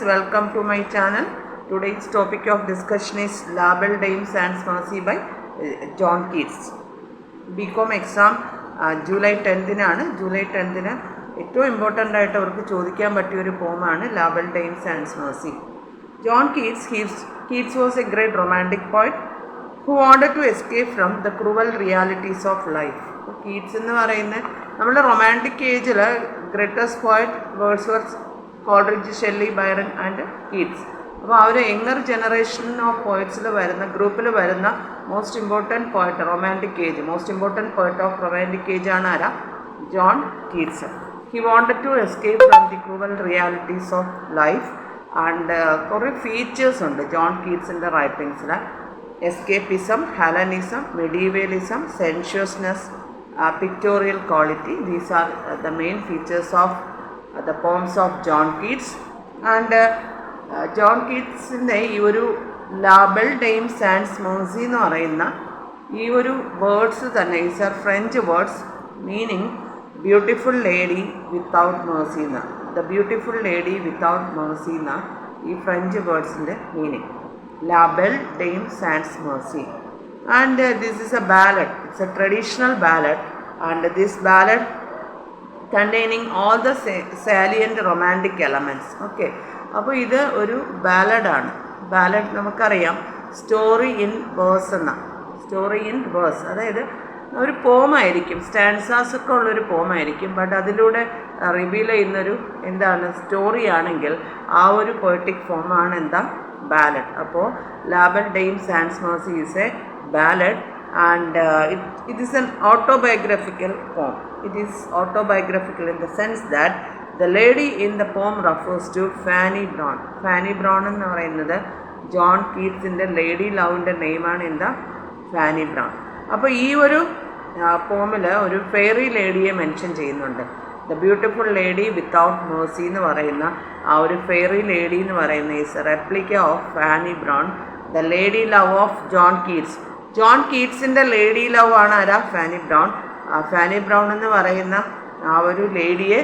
welcome to my channel. Today's topic of discussion is Label, Dames and Mercy by John Keats. BCom exam July 10th ആണ്. July 10th ഏറ്റവും important ആയിട്ട് അവർക്ക് ചോദിക്കാൻ പറ്റിയ ഒരു പോമാണ് ലാബൽ, ഡെയിംസ് ആൻഡ് Merci. John Keats was a great romantic poet who wanted to escape from the cruel realities of life. Keats എന്ന് പറയുന്നത് നമ്മുടെ റൊമാൻറ്റിക് ഏജിൽ greatest poet Wordsworth, Coleridge, Shelley, Byron and Keats. അപ്പോൾ അവർ യങ്ങർ ജനറേഷൻ ഓഫ് പോയറ്റ്സിൽ വരുന്ന ഗ്രൂപ്പിൽ വരുന്ന most important poet romantic age, most important poet of romantic age ആണ് ആരാ? John Keats. He wanted to escape from the cruel realities of life and കുറേ features ഉണ്ട് ജോൺ കീറ്റ്സിൻ്റെ റൈറ്റിങ്സിൽ. Escapism, Hellenism, medievalism, sensuousness, pictorial quality. These are the main features of the poems of John Keats. And John Keatsൻ്റെ ഈ ഒരു label, Dame ആൻഡ് Mercy എന്ന് പറയുന്ന ഈ ഒരു വേർഡ്സ് തന്നെ is are French words meaning beautiful lady without mercy എന്ന. The beautiful lady without mercy എന്ന ഈ ഫ്രഞ്ച് വേർഡ്സിൻ്റെ മീനിങ് ലാബൽ, ഡെയിംസ് ആൻഡ് Merci. And this is a ballad. It's a traditional ballad, and this ballad containing all the salient romantic elements. Okay, അപ്പോൾ ഇത് ഒരു ബാലഡാണ്. Ballad നമുക്കറിയാം story in verse എന്ന. Story in verse അതായത് ഒരു പോമായിരിക്കും, stanzas ഒക്കെ ഉള്ളൊരു പോമായിരിക്കും, ബട്ട് അതിലൂടെ റിവീൽ ചെയ്യുന്നൊരു എന്താണ് സ്റ്റോറി ആണെങ്കിൽ ആ ഒരു പൊയറ്റിക് ഫോമാണ് എന്താ ബാലഡ്. അപ്പോൾ ലാബൽ, ഡെയിംസ് ആൻഡ് Mercy is A ballad, and it is an autobiographical poem. It is autobiographical in the sense that the lady in the poem refers to Fanny Brown. Fanny Brown എന്ന് പറയുന്നത് John കീറ്റ്സിൻ്റെ lady ലവിൻ്റെ നെയിമാണ് എന്താ Fani brown. അപ്പോൾ ഈ ഒരു പോമിൽ ഒരു fairy ലേഡിയെ മെൻഷൻ ചെയ്യുന്നുണ്ട്. The beautiful lady without mercy എന്ന് പറയുന്ന ആ ഒരു ഫെയറി ലേഡി എന്ന് പറയുന്ന is a replica of Fanny Brawne, the lady love of John Keats. ജോൺ കീറ്റ്സിൻ്റെ ലേഡി ലവ് ആണ് ആരാ? ഫാനി ബ്രൗൺ. ഫാനി ബ്രൗൺ എന്ന് പറയുന്ന ആ ഒരു ലേഡിയെ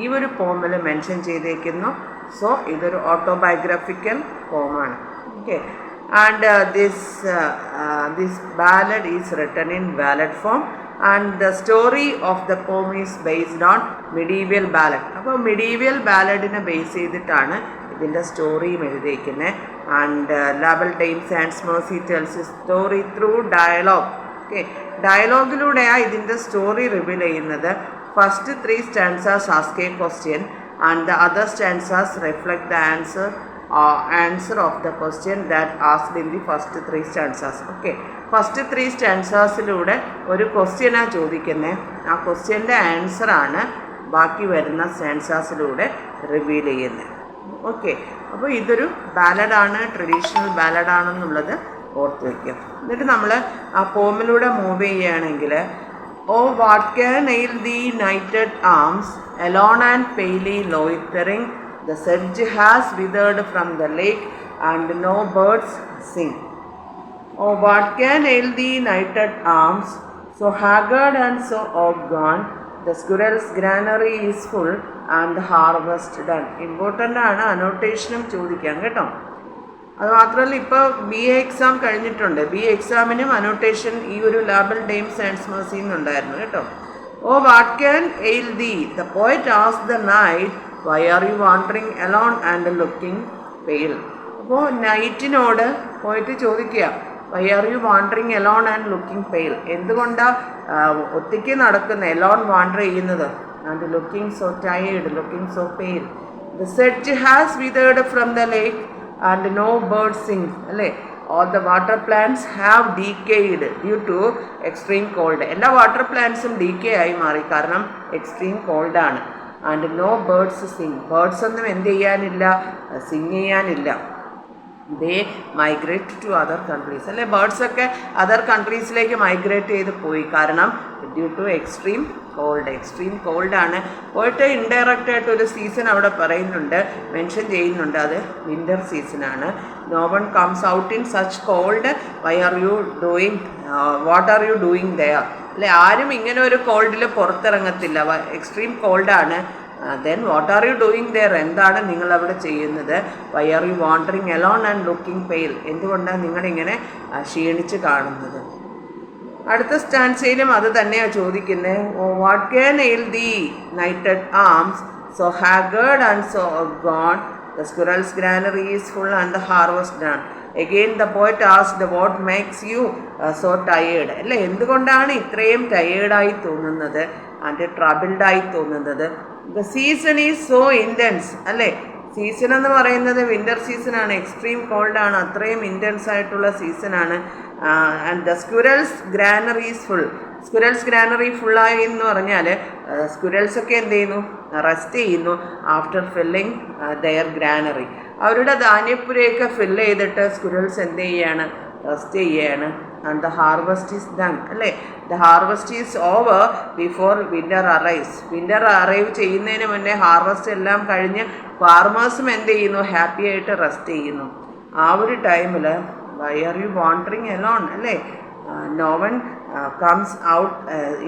ഈ ഒരു പോമിൽ മെൻഷൻ ചെയ്തേക്കുന്നു. സോ ഇതൊരു ഓട്ടോബയോഗ്രഫിക്കൽ പോമാണ്. Okay, and this ballad is written in ballad form and the story of the poem is based on medieval ballad. അപ്പോൾ മിഡീവിയൽ ബാലഡിനെ ബേസ് ചെയ്തിട്ടാണ് ഇതിൻ്റെ സ്റ്റോറിയും എഴുതിയിരിക്കുന്നത്. ആൻഡ് ലാബൽ, ഡെയിംസ് ആൻഡ് Merci tells a story through dialogue. Okay, ഡയലോഗിലൂടെയാണ് ഇതിൻ്റെ story reveal ചെയ്യുന്നത്. First 3 stanzas ask a question and the other stanzas reflect the answer of the question that asked in the first 3 stanzas. Okay, first 3 സ്റ്റാൻസാസിലൂടെ ഒരു ക്വസ്റ്റ്യനാണ് ചോദിക്കുന്നത്. ആ ക്വസ്റ്റ്യൻ്റെ ആൻസറാണ് ബാക്കി വരുന്ന സ്റ്റാൻസാസിലൂടെ reveal ചെയ്യുന്നത്. ഓക്കെ, അപ്പോൾ ഇതൊരു ബാലഡാണ്, ട്രഡീഷണൽ ബാലഡാണെന്നുള്ളത് ഓർത്ത് വയ്ക്കുക. എന്നിട്ട് നമ്മൾ ആ പോമിലൂടെ മൂവ് ചെയ്യുകയാണെങ്കിൽ O what can ail thee knight at arms alone and palely loitering the sedge has withered from the lake and no birds sing. O what can ail thee knight at arms so haggard and so woebegone the squirrel's granary is full and the harvest done. Important ആണ്, അനോട്ടേഷനും ചോദിക്കാം കേട്ടോ. അതുമാത്രമല്ല ഇപ്പോൾ BA exam കഴിഞ്ഞിട്ടുണ്ട്. BA എക്സാമിനും annotation ഈ ഒരു ലാബൽ, ഡെയിംസ് ആൻഡ് മേഴ്സി എന്നുണ്ടായിരുന്നു കേട്ടോ. ഓ what can ail thee the poet ask the knight why are you wandering alone and looking pale. അപ്പോൾ നൈറ്റിനോട് പോയിട്ട് ചോദിക്കുക why are you wandering alone and looking pale, എന്തുകൊണ്ടാണ് ഒറ്റയ്ക്ക് നടക്കുന്ന എലോൺ വാണ്ടർ ചെയ്യുന്നത്, and looking so tired, looking so pale. The sedge has withered from the lake and no bird sing. അല്ലേ, all the water plants have decayed due to extreme cold. എല്ലാ water പ്ലാന്റ്സും decay ആയി മാറി, കാരണം extreme കോൾഡാണ്. And no birds sing, birds ഒന്നും എന്ത് ചെയ്യാനില്ല, സിംഗ് ചെയ്യാനില്ല. They migrate to other countries. അല്ലേ, ബേർഡ്സൊക്കെ അതർ കൺട്രീസിലേക്ക് മൈഗ്രേറ്റ് ചെയ്ത് പോയി, കാരണം ഡ്യൂ ടു എക്സ്ട്രീം കോൾഡാണ്. പോയിട്ട് ഇൻഡയറക്റ്റ് ആയിട്ട് ഒരു സീസൺ അവിടെ പറയുന്നുണ്ട്, മെൻഷൻ ചെയ്യുന്നുണ്ട്, അത് വിൻ്റർ സീസണാണ്. No one comes out in such cold, why are you doing, what are you doing there. അല്ലെ, ആരും ഇങ്ങനെ ഒരു കോൾഡിൽ പുറത്തിറങ്ങത്തില്ല, എക്സ്ട്രീം കോൾഡാണ്. Then what are you doing there? എന്താണ് നിങ്ങൾ അവിടെ ചെയ്യുന്നത്? Why are you wandering alone and looking pale? എന്തുകൊണ്ടാണ് നിങ്ങളിങ്ങനെ ക്ഷീണിച്ച് കാണുന്നത്? അടുത്ത സ്റ്റാൻസയിലും അത് തന്നെയാണ് ചോദിക്കുന്നത്. What can ail thee knight at arms so haggard and so gone? The squirrel's granary is full and the harvest done. Again the poet asked, what makes you so tired? അല്ലേ, എന്തുകൊണ്ടാണ് ഇത്രയും ടയേർഡായി തോന്നുന്നത് ആൻഡ് ട്രബിൾഡായി തോന്നുന്നത്? The season is so intense. അല്ലേ, season എന്ന് പറയുന്നത് winter സീസണാണ്, extreme കോൾഡാണ്, അത്രയും ഇൻറ്റൻസ് ആയിട്ടുള്ള സീസണാണ്. And the squirrel's granary is full. Squirrel's granary ഫുള്ളായി എന്ന് പറഞ്ഞാൽ സ്ക്വിറൽസൊക്കെ എന്ത് ചെയ്യുന്നു? റെസ്റ്റ് ചെയ്യുന്നു ആഫ്റ്റർ ഫില്ലിങ് ദെയർ ഗ്രാനറി. അവരുടെ ധാന്യപ്പുരയൊക്കെ ഫില്ല് ചെയ്തിട്ട് സ്ക്വിറൽസ് എന്ത് ചെയ്യുകയാണ്? റെസ്റ്റ് ചെയ്യുകയാണ്. And the harvest is done. അല്ലേ, the harvest is over before winter arrives. Winter arrive ചെയ്യുന്നതിന് മുന്നേ ഹാർവസ്റ്റ് എല്ലാം കഴിഞ്ഞ് ഫാർമേഴ്സും എന്ത് ചെയ്യുന്നു? ഹാപ്പി ആയിട്ട് റെസ്റ്റ് ചെയ്യുന്നു. ആ ഒരു ടൈമിൽ why are you wandering alone? അല്ലേ, no one comes out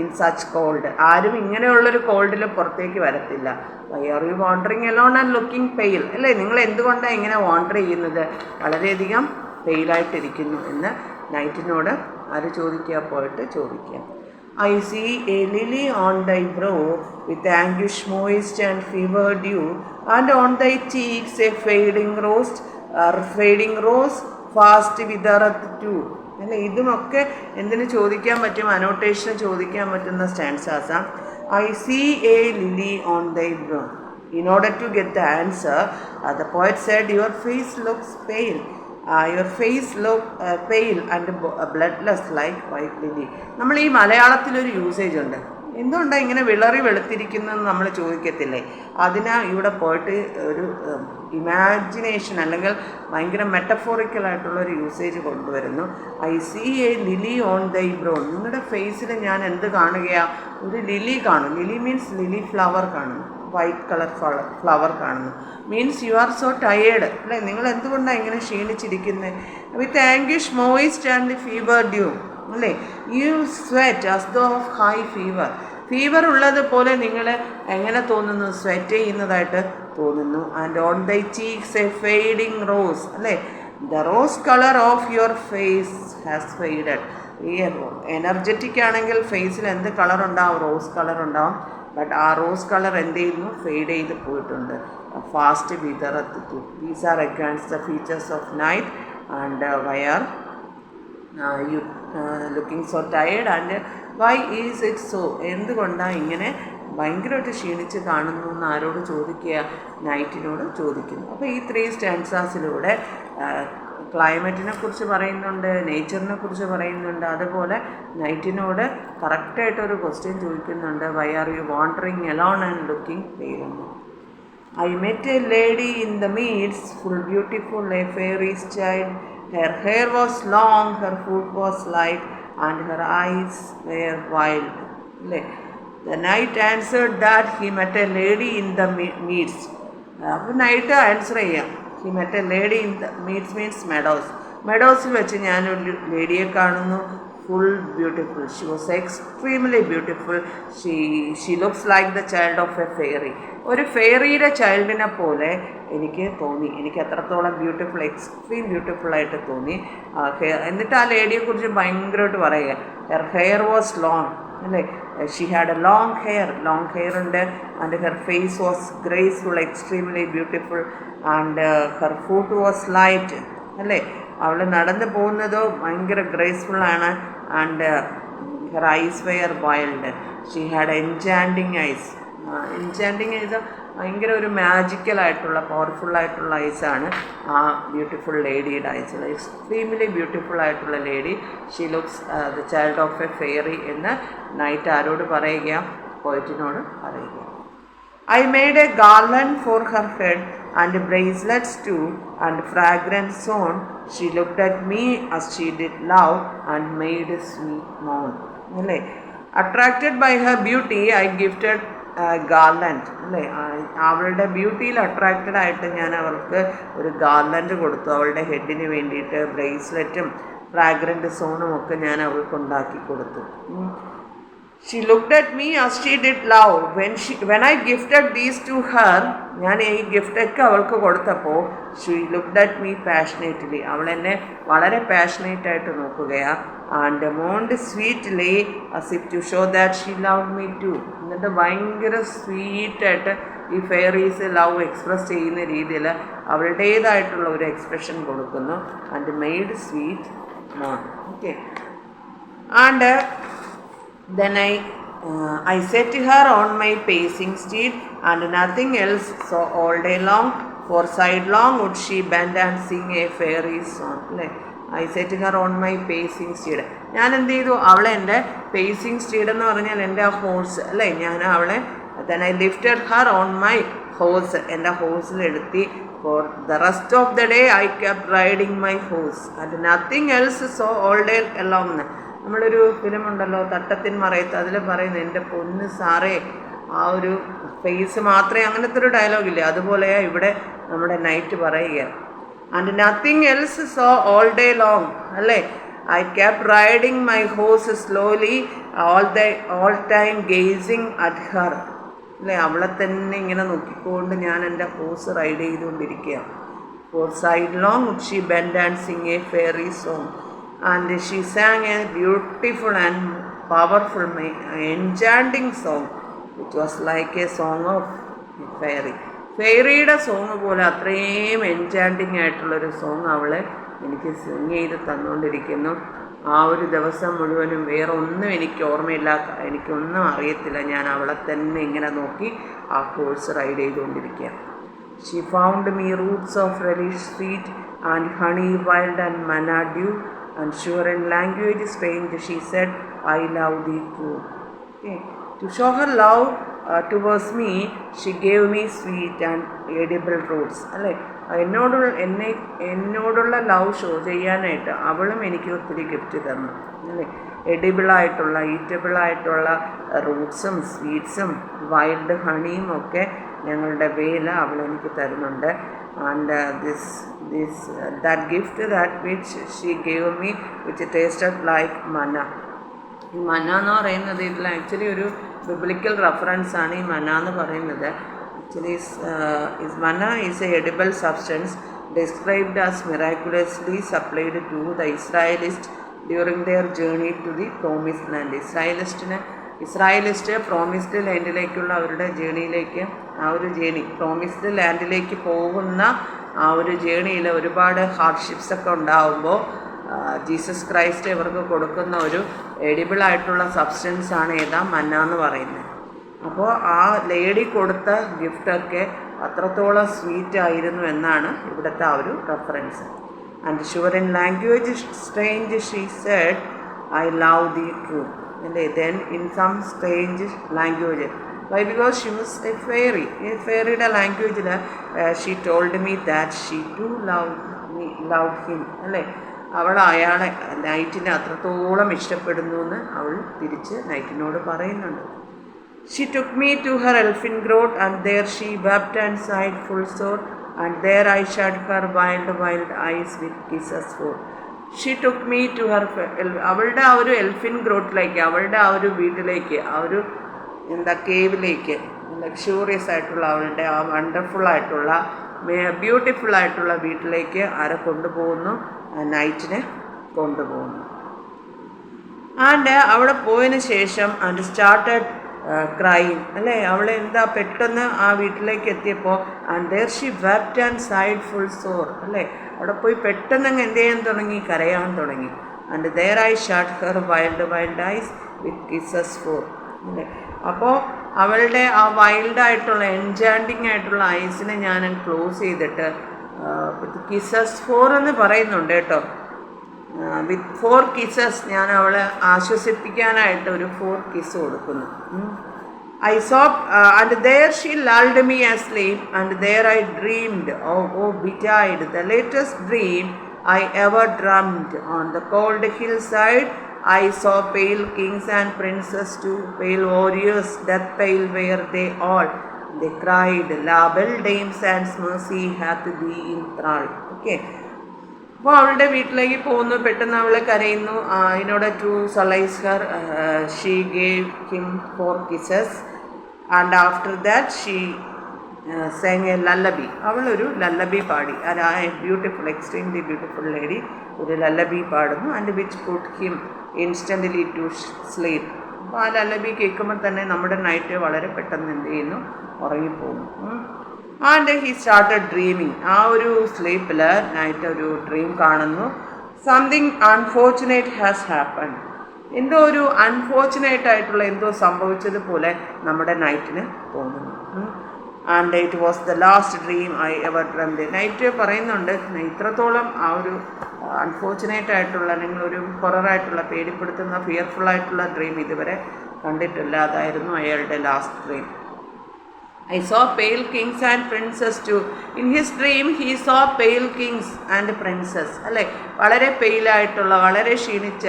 in such cold. ആരും ഇങ്ങനെയുള്ളൊരു കോൾഡിൽ പുറത്തേക്ക് വരത്തില്ല. Why are you wandering alone and looking pale? അല്ലേ, നിങ്ങൾ എന്തുകൊണ്ടാണ് ഇങ്ങനെ വാണ്ടർ ചെയ്യുന്നത്? വളരെയധികം പെയിലായിട്ടിരിക്കുന്നു എന്ന് നൈറ്റിനോട് ആര് ചോദിക്കുക? പോയിട്ട് ചോദിക്കുക. I see a lily on thy brow, with anguish moist and fever dew, and on thy cheeks a fading rose fast withereth too. അല്ലേ, ഇതുമൊക്കെ എന്തിന് ചോദിക്കാൻ പറ്റും? അനോട്ടേഷന് ചോദിക്കാൻ പറ്റുന്ന സ്റ്റാൻസാസാണ്. I see a lily on thy brow. In order to get the answer, the poet said, your face looks pale. Your face look pale and bloodless like white lily. നമ്മൾ ഈ മലയാളത്തിലൊരു usage ഉണ്ട്. എന്തുകൊണ്ടാണ് ഇങ്ങനെ വിളറി വെളുത്തിരിക്കുന്നതെന്ന് നമ്മൾ ചോദിക്കത്തില്ലേ? അതിനാ ഇവിടെ പോയിട്ട് ഒരു ഇമാജിനേഷൻ അല്ലെങ്കിൽ ഭയങ്കര മെറ്റഫോറിക്കലായിട്ടുള്ളൊരു യൂസേജ് കൊണ്ടുവരുന്നു. I see a lily on thy brow. നിങ്ങളുടെ ഫേസിൽ ഞാൻ എന്ത് കാണുകയാണ്? ഒരു ലിലി കാണും. ലിലി മീൻസ് ലിലി ഫ്ലവർ കാണുന്നു, വൈറ്റ് കളർ ഫ്ലവർ കാണുന്നു. Means you are so tired. അല്ലേ, നിങ്ങൾ എന്തുകൊണ്ടാണ് ഇങ്ങനെ ക്ഷീണിച്ചിരിക്കുന്നത്? With anguish moist and fever dew. അല്ലേ, you sweat as though of high fever. Fever ഉള്ളതുപോലെ നിങ്ങൾ എങ്ങനെ തോന്നുന്നു? സ്വെറ്റ് ചെയ്യുന്നതായിട്ട് തോന്നുന്നു. And on thy cheeks a fading rose. അല്ലേ, the rose colour of your face has faded. ഈ എനർജറ്റിക് ആണെങ്കിൽ ഫേസിൽ എന്ത് കളർ ഉണ്ടാവും? റോസ് കളർ ഉണ്ടാവും. ബട്ട് ആ റോസ് കളർ എന്ത് ചെയ്യുന്നു? ഫെയ്ഡ് ചെയ്ത് പോയിട്ടുണ്ട്. Fast withereth too. These are against the features of knight. And why are you looking so tired and why is it so? എന്തുകൊണ്ടാണ് ഇങ്ങനെ ഭയങ്കരമായിട്ട് ക്ഷീണിച്ച് കാണുന്നു എന്ന് ആരോട് ചോദിക്കുക? നൈറ്റിനോട് ചോദിക്കുന്നു. അപ്പോൾ ഈ 3 സ്റ്റാൻസാസിലൂടെ ക്ലൈമറ്റിനെ കുറിച്ച് പറയുന്നുണ്ട്, നേച്ചറിനെ കുറിച്ച് പറയുന്നുണ്ട്, അതുപോലെ നൈറ്റിനോട് കറക്റ്റായിട്ടൊരു ക്വസ്റ്റ്യൻ ചോദിക്കുന്നുണ്ട്. Why are you wandering alone and looking pale? I met a lady in the meads, full beautiful, a fairy's child. Her hair was long, her foot was light, and her eyes were wild. The knight answered that he met a lady in the meads. അപ്പോൾ night answer ചെയ്യാം. He met a lady in the meads means meadows. മെഡോസിൽ വെച്ച് ഞാനൊരു ലേഡിയെ കാണുന്നു. Full beautiful. She was extremely beautiful. She looks like the child of a fairy. ഒരു ഫെയറിയുടെ ചൈൽഡിനെ പോലെ എനിക്ക് തോന്നി. എനിക്ക് അത്രത്തോളം ബ്യൂട്ടിഫുൾ, എക്സ്ട്രീം ബ്യൂട്ടിഫുള്ളായിട്ട് തോന്നി. എന്നിട്ട് ആ ലേഡിയെക്കുറിച്ച് ഭയങ്കരമായിട്ട് പറയുക. Her hair was long. അല്ലേ, she had a long hair ഉണ്ട്. And her face was graceful, extremely beautiful. And her foot was light. അല്ലേ, അവൾ നടന്നു പോകുന്നതോ ഭയങ്കര ഗ്രേസ്ഫുള്ളാണ്. And her eyes were wild. She had enchanting eyes. Enchanting eyes ഭയങ്കര ഒരു മാജിക്കലായിട്ടുള്ള പവർഫുള്ളായിട്ടുള്ള ഐസാണ് ആ ബ്യൂട്ടിഫുൾ ലേഡിയുടെ ഐസ്. എക്സ്ട്രീംലി ബ്യൂട്ടിഫുൾ ആയിട്ടുള്ള lady. She looks the child of a fairy എന്ന് നൈറ്റ് ആരോട് പറയുക? പോയറ്റിനോട് പറയുക. I made a garland for her head and bracelets too and fragrant zone. She looked at me as she did love and made a sweet moan. അല്ലേ, attracted by her beauty I gifted garland. അല്ലേ, അവളുടെ ബ്യൂട്ടിയിൽ attracted ആയിട്ട് ഞാൻ അവൾക്ക് ഒരു garland കൊടുത്തു. അവളുടെ ഹെഡിന് വേണ്ടിയിട്ട് ബ്രേസ്ലെറ്റും ഫ്രാഗ്രൻറ്റ് സോണും ഒക്കെ ഞാൻ അവൾക്ക് ഉണ്ടാക്കി കൊടുത്തു. She looked at me as she did love. When I gifted these to her, ഞാൻ ഈ ഗിഫ്റ്റൊക്കെ അവൾക്ക് കൊടുത്തപ്പോൾ she looked at me passionately. അവൾ എന്നെ വളരെ പാഷനേറ്റ് ആയിട്ട് നോക്കുകയാണ്. And moaned sweetly as if to show that she loved me too. എന്നിട്ട് ഭയങ്കര സ്വീറ്റായിട്ട് ഈ ഫെയറീസ് ലവ് എക്സ്പ്രസ് ചെയ്യുന്ന രീതിയിൽ അവളുടേതായിട്ടുള്ള ഒരു എക്സ്പ്രഷൻ കൊടുക്കുന്നു. And made sweet moan. Okay. And then I set her on my pacing steed, and nothing else, so all day long, for sidelong would she bend and sing a fairy song. I set her on my pacing steed. ഞാൻ എന്ത് ചെയ്തു, അവളെ എൻ്റെ pacing സ്റ്റീഡ് എന്ന് പറഞ്ഞാൽ എൻ്റെ ആ horse അല്ലേ, ഞാൻ അവളെ then I lifted her on my horse, എൻ്റെ ഹോഴ്സിലെടുത്തി. For the rest of the day I kept riding my horse, and nothing else, so all day long. നമ്മളൊരു ഫിലിമുണ്ടല്ലോ തട്ടത്തിൻ മറയത്ത്, അതിൽ പറയുന്നത് എൻ്റെ പൊന്ന് സാറേ, ആ ഒരു ഫേസ് മാത്രമേ, അങ്ങനത്തെ ഒരു ഡയലോഗില്ലേ, അതുപോലെയാണ് ഇവിടെ നമ്മുടെ നൈറ്റ് പറയുക. And nothing else saw all day long അല്ലേ. I kept riding my horse slowly all time gazing at her അല്ലേ. അവളെ തന്നെ ഇങ്ങനെ നോക്കിക്കൊണ്ട് ഞാൻ എൻ്റെ ഹോഴ്സ് റൈഡ് ചെയ്തുകൊണ്ടിരിക്കുകയാണ്. For sidelong would she bend and sing a fairy song. And she sang a beautiful and powerful, enchanting song, which was like a song of fairy. ഫെയറിയുടെ song പോലെ അത്രയും എൻചാൻറ്റിങ് ആയിട്ടുള്ളൊരു song അവളെ എനിക്ക് സിങ് ചെയ്ത് തന്നുകൊണ്ടിരിക്കുന്നു. ആ ഒരു ദിവസം മുഴുവനും വേറെ ഒന്നും എനിക്ക് ഓർമ്മയില്ല, എനിക്കൊന്നും അറിയത്തില്ല. ഞാൻ അവളെ തന്നെ ഇങ്ങനെ നോക്കി ആ കോഴ്സ് റൈഡ് ചെയ്തുകൊണ്ടിരിക്കുക. She found me roots of relish sweet and honey wild and manna dew, and sure in language strange she said, I love thee too. Okay. To show her love towards me, she gave me sweet and edible roots. അല്ലേ, എന്നോടുള്ള love show ചെയ്യാനായിട്ട് അവളും എനിക്ക് ഒത്തിരി gift തന്നു അല്ലേ. എഡിബിളായിട്ടുള്ള ഈറ്റബിളായിട്ടുള്ള റൂട്ട്സും സ്വീറ്റ്സും wild ഹണിയും ഒക്കെ ഞങ്ങളുടെ വേല അവൾ എനിക്ക് തരുന്നുണ്ട്. And that gift that which she gave me, which tasted like manna. ഈ മന്ന എന്ന് പറയുന്നത് ഇതിൽ ആക്ച്വലി ഒരു ബിബ്ലിക്കൽ റെഫറൻസ് ആണ്. ഈ മന്ന എന്ന് പറയുന്നത് ആക്ച്വലി മന്ന is A edible substance described as miraculously supplied to the Israelites during their journey to the promised land. Israelites promised ലാൻഡിലേക്കുള്ള അവരുടെ ജേണിയിലേക്ക്, ആ ഒരു ജേണി പ്രോമിസ്ഡ് ലാൻഡിലേക്ക് പോകുന്ന ആ ഒരു ജേണിയിൽ ഒരുപാട് ഹാർഡ്ഷിപ്സൊക്കെ ഉണ്ടാകുമ്പോൾ ജീസസ് ക്രൈസ്റ്റ് ഇവർക്ക് കൊടുക്കുന്ന ഒരു എഡിബിളായിട്ടുള്ള സബ്സ്റ്റൻസ് ആണ് ഏതാ മന്ന എന്ന് പറയുന്നത്. അപ്പോൾ ആ ലേഡി കൊടുത്ത ഗിഫ്റ്റൊക്കെ അത്രത്തോളം സ്വീറ്റ് ആയിരുന്നു എന്നാണ് ഇവിടുത്തെ ആ ഒരു reference. And sure in language strange she said, I love the true. Then in some strange language, why? Because she was a fairy. In fairyയുടെ ലാംഗ്വേജിൽ she told me that she too loved him അല്ലേ. അവൾ അയാളെ നൈറ്റിനെ അത്രത്തോളം ഇഷ്ടപ്പെടുന്നു എന്ന് അവൾ തിരിച്ച് നൈറ്റിനോട് പറയുന്നുണ്ട്. She took me to her elfin grot, and there she wept and sighed full sore, and there I shut her wild eyes with kisses for. She took me to her, അവളുടെ ആ ഒരു എൽഫിൻ ഗ്രോട്ടിലേക്ക്, അവളുടെ ആ ഒരു വീട്ടിലേക്ക്, ആ ഒരു കേവിലേക്ക്, luxurious ആയിട്ടുള്ള അവളുടെ ആ വണ്ടർഫുള്ളായിട്ടുള്ള ബ്യൂട്ടിഫുള്ളായിട്ടുള്ള വീട്ടിലേക്ക് ആരെ കൊണ്ടുപോകുന്നു, നൈറ്റിനെ കൊണ്ടുപോകുന്നു. ആൻഡ് അവിടെ പോയതിന് ശേഷം ആൻഡ് സ്റ്റാർട്ടഡ് ക്രൈം അല്ലേ. അവൾ എന്താ പെട്ടെന്ന് ആ വീട്ടിലേക്ക് എത്തിയപ്പോൾ and there she wept and sighed full sore അല്ലേ. അവിടെ പോയി പെട്ടെന്ന് അങ്ങ് എന്ത് ചെയ്യാൻ തുടങ്ങി, കരയാൻ തുടങ്ങി. And there I shut her wild eyes with kisses four അല്ലേ. അപ്പോൾ അവളുടെ ആ വൈൽഡായിട്ടുള്ള എൻചാൻറ്റിങ് ആയിട്ടുള്ള ഐസിനെ ഞാൻ ക്ലോസ് ചെയ്തിട്ട് വിത്ത് കിസസ് ഫോർ എന്ന് പറയുന്നുണ്ട് കേട്ടോ. വിത്ത് 4 kisses ഞാൻ അവളെ ആശ്വസിപ്പിക്കാനായിട്ട് ഒരു 4 kiss കൊടുക്കുന്നു. I sobbed, and there she lulled me asleep, and there I dreamed, oh betide, the latest dream I ever dreamed. On the cold hillside I saw pale kings and princes too, pale warriors, death pale were they all. They cried, La belle dame sans mercy hath thee in thrall. Okay. അപ്പോൾ അവളുടെ വീട്ടിലേക്ക് പോകുന്നു. പെട്ടെന്ന് അവൾ കരയുന്നു. In order to solace her she gave him 4 kisses and after that she sang a lullaby. അവളൊരു ലല്ലബി പാടി. Beautiful, extremely beautiful lady ഒരു ലല്ലബി പാടുന്നു. And which put him instantly to sleep. അപ്പോൾ ആ ലല്ലബി കേൾക്കുമ്പോൾ തന്നെ നമ്മുടെ നൈറ്റ് വളരെ പെട്ടെന്ന് എന്ത് ചെയ്യുന്നു, ഉറങ്ങിപ്പോകുന്നു. And he started dreaming. ആ ഒരു സ്ലീപ്പിൽ നൈറ്റ് ഒരു ഡ്രീം കാണുന്നു. Something unfortunate has happen. എന്തോ ഒരു അൺഫോർച്ചുനേറ്റ് ആയിട്ടുള്ള എന്തോ സംഭവിച്ചതുപോലെ നമ്മുടെ നൈറ്റിന് തോന്നുന്നു. And it was the last dream I ever dreamed. Knight പറയുന്നുണ്ട്, ഇത്രത്തോളം ആ ഒരു അൺഫോർച്ചുനേറ്റ് ആയിട്ടുള്ള അല്ലെങ്കിൽ ഒരു ഹൊററായിട്ടുള്ള, പേടിപ്പെടുത്തുന്ന, ഫിയർഫുള്ളായിട്ടുള്ള ഡ്രീം ഇതുവരെ കണ്ടിട്ടില്ല. അതായിരുന്നു അയാളുടെ last dream. I saw pale kings and princess too. In his dream he saw pale kings and princess. അല്ലേ, വളരെ പെയിലായിട്ടുള്ള, വളരെ ക്ഷീണിച്ച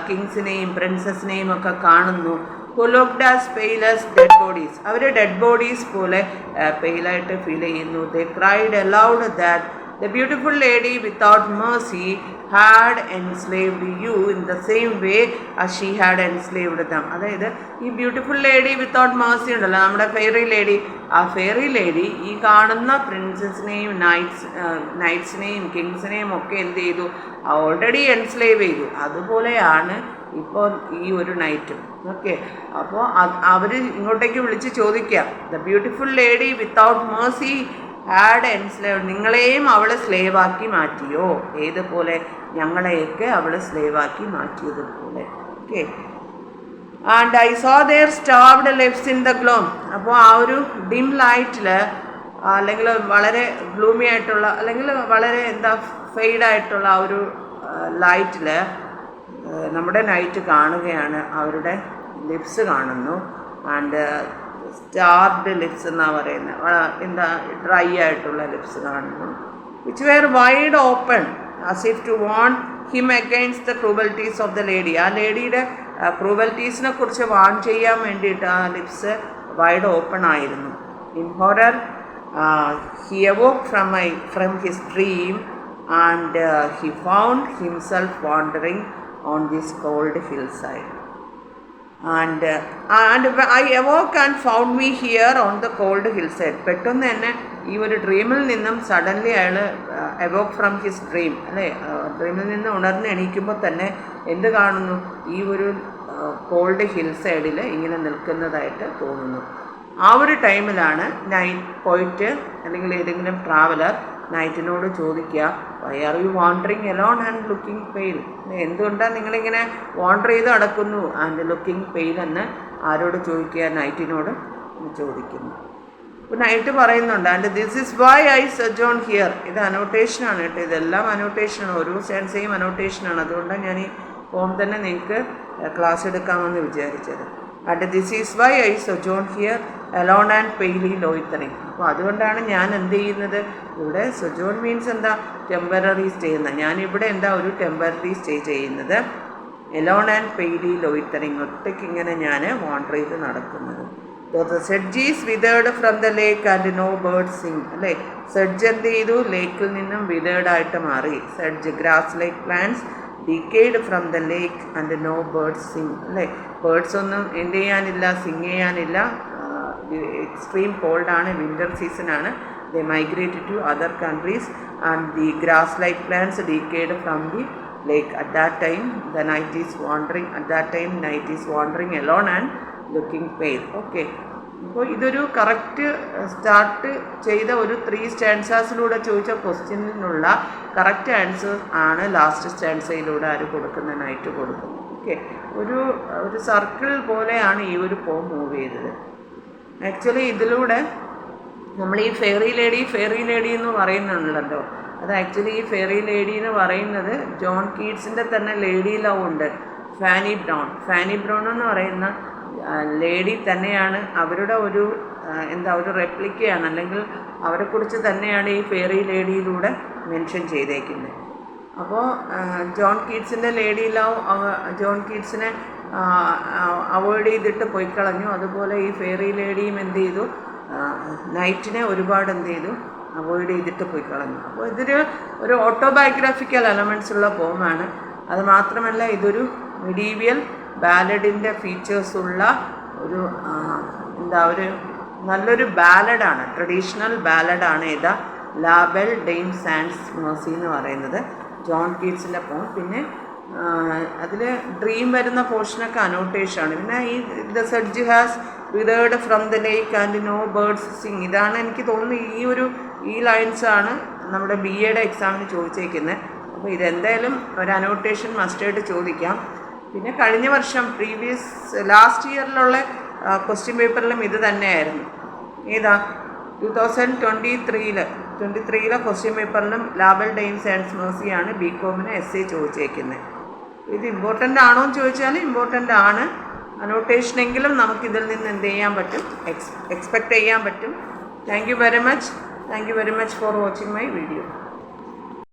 കിങ്സിനെയും പ്രിൻസസിനെയും ഒക്കെ കാണുന്നു. Who looked as pale as dead bodies. Our dead bodies പോലെ പെയിലായിട്ട് ഫീൽ ചെയ്യുന്നു. They cried aloud that the beautiful lady without mercy had enslaved you in the same way as she had enslaved them. അതായത് ഈ beautiful lady without Mercy ഉണ്ടല്ലോ, നമ്മുടെ fairy lady, ആ fairy lady ഈ കാണുന്ന പ്രിൻസസിനെയും നൈറ്റ്സിനെയും കിങ്സിനെയും ഒക്കെ എന്ത് ചെയ്തു, ഓൾറെഡി എൻസ്ലേവ് ചെയ്തു. അതുപോലെയാണ് ഇപ്പോൾ ഈ ഒരു നൈറ്റും. ഓക്കെ, അപ്പോൾ അവർ ഇങ്ങോട്ടേക്ക് വിളിച്ച് ചോദിക്കാം, the beautiful lady without mercy had enslave. നിങ്ങളെയും അവൾ സ്ലേവാക്കി മാറ്റിയോ? ഏതുപോലെ? ഞങ്ങളെയൊക്കെ അവൾ സ്ലേവാക്കി മാറ്റിയതുപോലെ. Okay, and I saw their starved lips in the gloam. അപ്പോൾ ആ ഒരു ഡിം ലൈറ്റിൽ, അല്ലെങ്കിൽ വളരെ ഗ്ലൂമി ആയിട്ടുള്ള, അല്ലെങ്കിൽ വളരെ ഫെയ്ഡായിട്ടുള്ള ആ ഒരു ലൈറ്റിൽ നമ്മുടെ നൈറ്റ് കാണുകയാണ്. അവരുടെ ലിപ്സ് കാണുന്നു. ആൻഡ് സ്റ്റാർഡ് ലിപ്സ് എന്നാണ് പറയുന്നത്, ഡ്രൈ ആയിട്ടുള്ള ലിപ്സ് കാണുന്നു. Which were wide open as if to warn him against the cruelties of the lady. ആ ലേഡിയുടെ ക്രൂവൽറ്റീസിനെ കുറിച്ച് വാൺ ചെയ്യാൻ വേണ്ടിയിട്ട് ആ ലിപ്സ് വൈഡ് ഓപ്പൺ ആയിരുന്നു. In horror he awoke from his dream and he found himself wandering on this cold hillside. And I awoke and found me here on the cold hillside. പെട്ടെന്ന് തന്നെ ഈ ഒരു ഡ്രീമിൽ നിന്നും suddenly അയാൾ അവോക്ക് from his dream, അല്ലേ, ഡ്രീമിൽ നിന്ന് ഉണർന്ന് എണീക്കുമ്പോൾ തന്നെ എന്ത് കാണുന്നു, ഈ ഒരു കോൾഡ് ഹിൽ സൈഡിൽ ഇങ്ങനെ നിൽക്കുന്നതായിട്ട് തോന്നുന്നു. ആ ഒരു ടൈമിലാണ് നൈറ്റ് പോയിട്ട്, അല്ലെങ്കിൽ ഏതെങ്കിലും ട്രാവലർ നൈറ്റിനോട് ചോദിക്കുക, why are you wandering alone and looking pale. എന്തുകൊണ്ടാണ് നിങ്ങളിങ്ങനെ വാണ്ടർ ചെയ്ത് നടക്കുന്നു ആൻഡ് ലുക്കിംഗ് പെയിൽ എന്ന് ആരോട് ചോദിക്കുക? നൈറ്റിനോട് ചോദിക്കുന്നു. അപ്പോൾ നൈറ്റ് പറയുന്നുണ്ട്, and this is why I sojourn here. ഇത് അനോട്ടേഷനാണ് കേട്ടോ, ഇതെല്ലാം അനോട്ടേഷനാണ്, ഓരോ സ്റ്റാൻസയും അനോട്ടേഷനാണ്. അതുകൊണ്ടാണ് ഞാൻ ഈ ഫോം തന്നെ നിങ്ങൾക്ക് ക്ലാസ് എടുക്കാമെന്ന് വിചാരിച്ചത്. And this is why I sojourn here alone and palely loitering. അപ്പോൾ അതുകൊണ്ടാണ് ഞാൻ എന്ത് ചെയ്യുന്നത്, ഇവിടെ സജോൺ മീൻസ് എന്താ, ടെമ്പററി സ്റ്റേ എന്ന. ഞാനിവിടെ ഒരു ടെമ്പററി സ്റ്റേ ചെയ്യുന്നത്. എലോൺ ആൻഡ് പെയിലി ലോയിത്തറിങ്, ഒറ്റയ്ക്ക് ഇങ്ങനെ ഞാൻ വാണ്ടർ ചെയ്ത് നടക്കുന്നത്. Sedge is withered from the lake and no bird sing. അല്ലേ, സെഡ്ജ് എന്ത് ചെയ്തു, ലേക്കിൽ നിന്നും വിതേർഡായിട്ട് മാറി. Sedge grass like plants decayed from the lake and no bird sing. അല്ലേ, ബേർഡ്സ് ഒന്നും എന്ത് ചെയ്യാനില്ല, സിംഗ് ചെയ്യാനില്ല. എക്സ്ട്രീം കോൾഡാണ്, വിൻ്റർ സീസണാണ്. They migrated to other countries and the grass-like plants decayed from the lake. At that time, night is wandering alone and looking pale. Okay. അപ്പോൾ ഇതൊരു correct start ചെയ്ത ഒരു 3 സ്റ്റാൻസാസിലൂടെ ചോദിച്ച ക്വസ്റ്റ്യനിനുള്ള കറക്റ്റ് ആൻസർ ആണ് last സ്റ്റാൻസയിലൂടെ ആര് കൊടുക്കുന്ന, നൈറ്റ് കൊടുക്കുന്നത്. ഓക്കെ, ഒരു സർക്കിൾ പോലെയാണ് ഈ ഒരു പോം മൂവ് ചെയ്തത്. ആക്ച്വലി ഇതിലൂടെ നമ്മൾ ഈ ഫെയറി ലേഡി എന്ന് പറയുന്നുണ്ടല്ലോ, അത് ആക്ച്വലി ഈ ഫെയറി ലേഡി എന്ന് പറയുന്നത് ജോൺ കീറ്റ്സിൻ്റെ തന്നെ ലേഡി ലവ് ഉണ്ട്, ഫാനി ബ്രൗൺ എന്ന് പറയുന്ന ലേഡി തന്നെയാണ്. അവരുടെ ഒരു ഒരു റെപ്ലിക്കയാണ്, അല്ലെങ്കിൽ അവരെക്കുറിച്ച് തന്നെയാണ് ഈ ഫെയറി ലേഡിയിലൂടെ മെൻഷൻ ചെയ്തേക്കുന്നത്. അപ്പോൾ ജോൺ കീറ്റ്സിൻ്റെ ലേഡി ലവ് ജോൺ കീറ്റ്സിനെ അവോയ്ഡ് ചെയ്തിട്ട് പോയി കളഞ്ഞു. അതുപോലെ ഈ ഫെയറി ലേഡിയും എന്ത് ചെയ്തു, നൈറ്റിനെ ഒരുപാട് എന്ത് ചെയ്തു, അവോയ്ഡ് ചെയ്തിട്ട് പോയി കളഞ്ഞു. അപ്പോൾ ഇതൊരു ഓട്ടോബയോഗ്രാഫിക്കൽ എലമെൻറ്റ്സ് ഉള്ള പോമാണ്. അത് മാത്രമല്ല ഇതൊരു മെഡീവിയൽ ബാലഡിൻ്റെ ഫീച്ചേഴ്സുള്ള ഒരു ഒരു നല്ലൊരു ബാലഡാണ്, ട്രഡീഷണൽ ബാലഡാണ്. ഏതാ ലാ ബെൽ ഡെയിം സാൻസ് മേഴ്സി എന്ന് പറയുന്നത്, ജോൺ കീറ്റ്സിൻ്റെ പോം. പിന്നെ അതിൽ ഡ്രീം വരുന്ന പോർഷനൊക്കെ അനോട്ടേഷനാണ്. പിന്നെ ഈ the sedge has withered from the lake and no birds sing, ഇതാണ് എനിക്ക് തോന്നുന്നു ഈ ലൈൻസാണ് നമ്മുടെ BA എക്സാമിന് ചോദിച്ചേക്കുന്നത്. അപ്പോൾ ഇതെന്തായാലും ഒരു അനോട്ടേഷൻ മസ്റ്റായിട്ട് ചോദിക്കാം. പിന്നെ കഴിഞ്ഞ വർഷം ലാസ്റ്റ് ഇയറിലുള്ള ക്വസ്റ്റ്യൻ പേപ്പറിലും ഇത് തന്നെയായിരുന്നു. ഏതാ 2023 ക്വസ്റ്റ്യൻ പേപ്പറിലും ലാബൽ ഡെയിം സാൻസ് മേഴ്സിയാണ് BComന് essay ചോദിച്ചേക്കുന്നത്. ഇത് ഇമ്പോർട്ടൻ്റ് ആണോ എന്ന് ചോദിച്ചാൽ ഇമ്പോർട്ടൻ്റ് ആണ്. അനോട്ടേഷനെങ്കിലും നമുക്കിതിൽ നിന്ന് എന്ത് ചെയ്യാൻ പറ്റും, എക്സ്പെക്റ്റ് ചെയ്യാൻ പറ്റും. Thank you very much for watching my video.